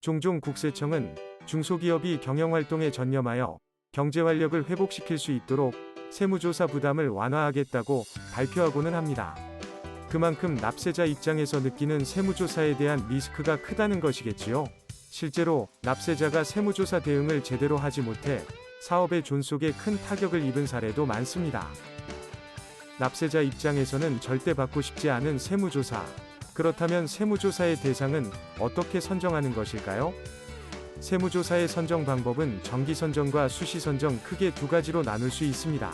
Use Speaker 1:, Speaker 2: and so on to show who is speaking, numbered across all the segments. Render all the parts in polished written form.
Speaker 1: 종종 국세청은 중소기업이 경영활동에 전념하여 경제활력을 회복시킬 수 있도록 세무조사 부담을 완화하겠다고 발표하고는 합니다. 그만큼 납세자 입장에서 느끼는 세무조사에 대한 리스크가 크다는 것이겠지요. 실제로 납세자가 세무조사 대응을 제대로 하지 못해 사업의 존속에 큰 타격을 입은 사례도 많습니다. 납세자 입장에서는 절대 받고 싶지 않은 세무조사. 그렇다면 세무조사의 대상은 어떻게 선정하는 것일까요? 세무조사의 선정 방법은 정기선정과 수시선정 크게 두 가지로 나눌 수 있습니다.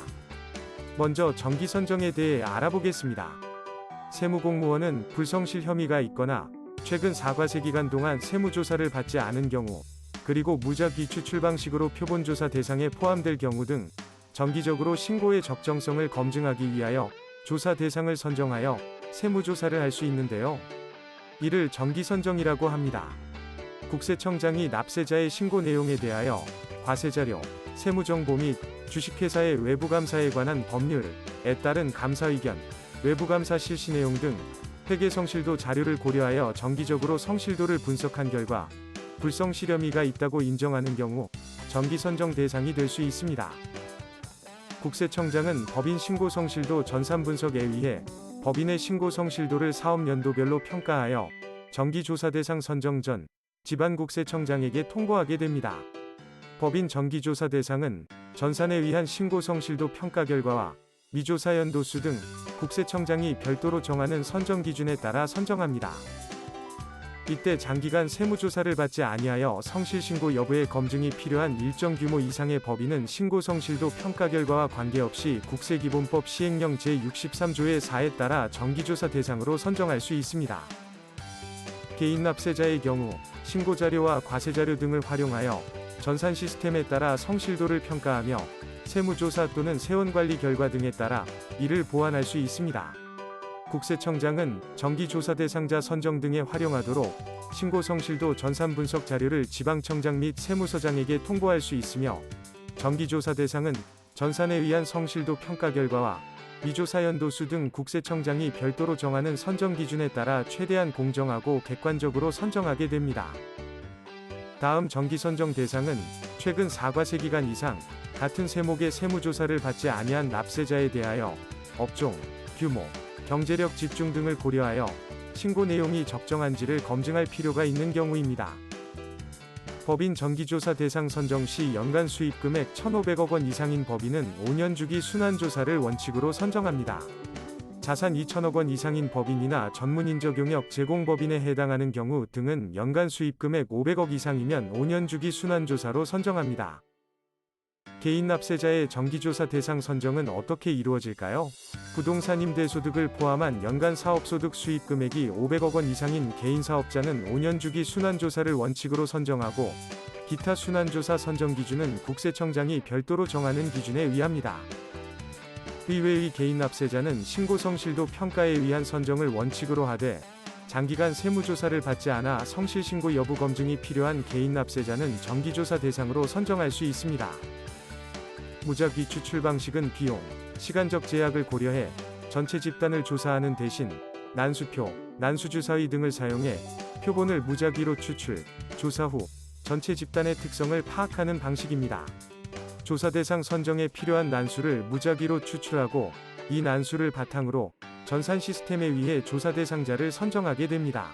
Speaker 1: 먼저 정기선정에 대해 알아보겠습니다. 세무공무원은 불성실 혐의가 있거나 최근 사과세 기간 동안 세무조사를 받지 않은 경우, 그리고 무작위 추출 방식으로 표본조사 대상에 포함될 경우 등 정기적으로 신고의 적정성을 검증하기 위하여 조사 대상을 선정하여 세무조사를 할 수 있는데요. 이를 정기선정이라고 합니다. 국세청장이 납세자의 신고 내용에 대하여 과세자료, 세무정보 및 주식회사의 외부감사에 관한 법률에 따른 감사 의견, 외부감사 실시 내용 등 회계 성실도 자료를 고려하여 정기적으로 성실도를 분석한 결과 불성실 혐의가 있다고 인정하는 경우 정기선정 대상이 될 수 있습니다. 국세청장은 법인 신고 성실도 전산분석에 의해 법인의 신고 성실도를 사업연도별로 평가하여 정기조사 대상 선정 전 지방국세청장에게 통보하게 됩니다. 법인 정기조사 대상은 전산에 의한 신고 성실도 평가 결과와 미조사 연도수 등 국세청장이 별도로 정하는 선정 기준에 따라 선정합니다. 이때 장기간 세무조사를 받지 아니하여 성실신고 여부의 검증이 필요한 일정 규모 이상의 법인은 신고 성실도 평가 결과와 관계없이 국세기본법 시행령 제63조의 4에 따라 정기조사 대상으로 선정할 수 있습니다. 개인 납세자의 경우 신고자료와 과세자료 등을 활용하여 전산 시스템에 따라 성실도를 평가하며 세무조사 또는 세원관리 결과 등에 따라 이를 보완할 수 있습니다. 국세청장은 정기조사 대상자 선정 등에 활용하도록 신고 성실도 전산 분석 자료를 지방청장 및 세무서장에게 통보할 수 있으며, 정기조사 대상은 전산에 의한 성실도 평가 결과와 미조사 연도수 등 국세청장이 별도로 정하는 선정 기준에 따라 최대한 공정하고 객관적으로 선정하게 됩니다. 다음 정기선정 대상은 최근 사과세 기간 이상 같은 세목의 세무조사를 받지 아니한 납세자에 대하여 업종, 규모, 경제력 집중 등을 고려하여 신고 내용이 적정한지를 검증할 필요가 있는 경우입니다. 법인 정기조사 대상 선정 시 연간 수입금액 1,500억 원 이상인 법인은 5년 주기 순환조사를 원칙으로 선정합니다. 자산 2천억 원 이상인 법인이나 전문인적용역 제공법인에 해당하는 경우 등은 연간 수입금액 500억 이상이면 5년 주기 순환조사로 선정합니다. 개인 납세자의 정기조사 대상 선정은 어떻게 이루어질까요? 부동산 임대소득을 포함한 연간 사업소득 수입금액이 500억 원 이상인 개인사업자는 5년 주기 순환조사를 원칙으로 선정하고, 기타 순환조사 선정 기준은 국세청장이 별도로 정하는 기준에 의합니다. 의외의 개인 납세자는 신고 성실도 평가에 의한 선정을 원칙으로 하되, 장기간 세무조사를 받지 않아 성실신고 여부 검증이 필요한 개인 납세자는 정기조사 대상으로 선정할 수 있습니다. 무작위 추출 방식은 비용, 시간적 제약을 고려해 전체 집단을 조사하는 대신 난수표, 난수주사위 등을 사용해 표본을 무작위로 추출, 조사 후 전체 집단의 특성을 파악하는 방식입니다. 조사 대상 선정에 필요한 난수를 무작위로 추출하고 이 난수를 바탕으로 전산 시스템에 의해 조사 대상자를 선정하게 됩니다.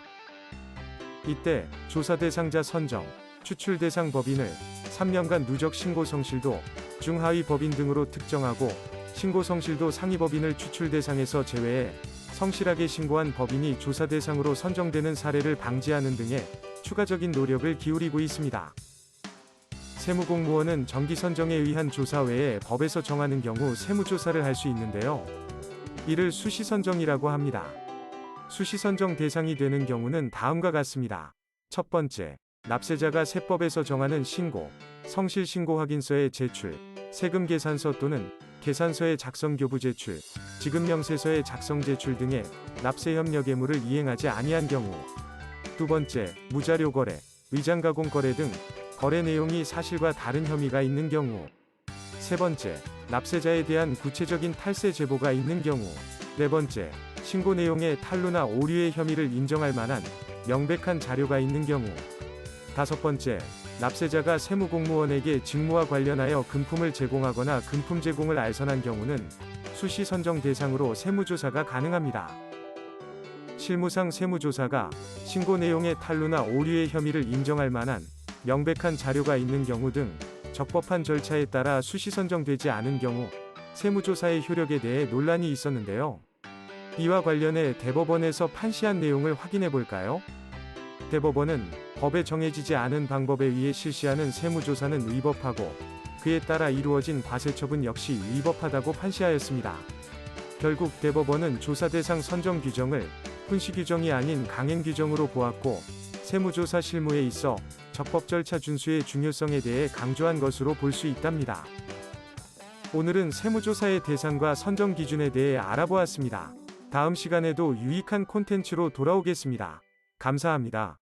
Speaker 1: 이때 조사 대상자 선정, 추출 대상 법인을 3년간 누적 신고 성실도, 중하위 법인 등으로 특정하고, 신고 성실도 상위 법인을 추출 대상에서 제외해 성실하게 신고한 법인이 조사 대상으로 선정되는 사례를 방지하는 등의 추가적인 노력을 기울이고 있습니다. 세무공무원은 정기 선정에 의한 조사 외에 법에서 정하는 경우 세무조사를 할 수 있는데요. 이를 수시선정이라고 합니다. 수시선정 대상이 되는 경우는 다음과 같습니다. 첫 번째, 납세자가 세법에서 정하는 신고, 성실신고 확인서의 제출, 세금계산서 또는 계산서의 작성 교부 제출, 지급명세서의 작성 제출 등의 납세협력 의무를 이행하지 아니한 경우. 두 번째, 무자료 거래, 의장가공 거래 등 거래 내용이 사실과 다른 혐의가 있는 경우. 세 번째, 납세자에 대한 구체적인 탈세 제보가 있는 경우. 네 번째, 신고 내용에 탈루나 오류의 혐의를 인정할 만한 명백한 자료가 있는 경우. 5번째, 납세자가 세무공무원에게 직무와 관련하여 금품을 제공하거나 금품 제공을 알선한 경우는 수시 선정 대상으로 세무조사가 가능합니다. 실무상 세무조사가 신고 내용의 탄루나 오류의 혐의를 인정할 만한 명백한 자료가 있는 경우 등 적법한 절차에 따라 수시 선정되지 않은 경우 세무조사의 효력에 대해 논란이 있었는데요. 이와 관련해 대법원에서 판시한 내용을 확인해 볼까요? 대법원은 법에 정해지지 않은 방법에 의해 실시하는 세무조사는 위법하고 그에 따라 이루어진 과세처분 역시 위법하다고 판시하였습니다. 결국 대법원은 조사 대상 선정 규정을 훈시 규정이 아닌 강행 규정으로 보았고 세무조사 실무에 있어 적법 절차 준수의 중요성에 대해 강조한 것으로 볼 수 있답니다. 오늘은 세무조사의 대상과 선정 기준에 대해 알아보았습니다. 다음 시간에도 유익한 콘텐츠로 돌아오겠습니다. 감사합니다.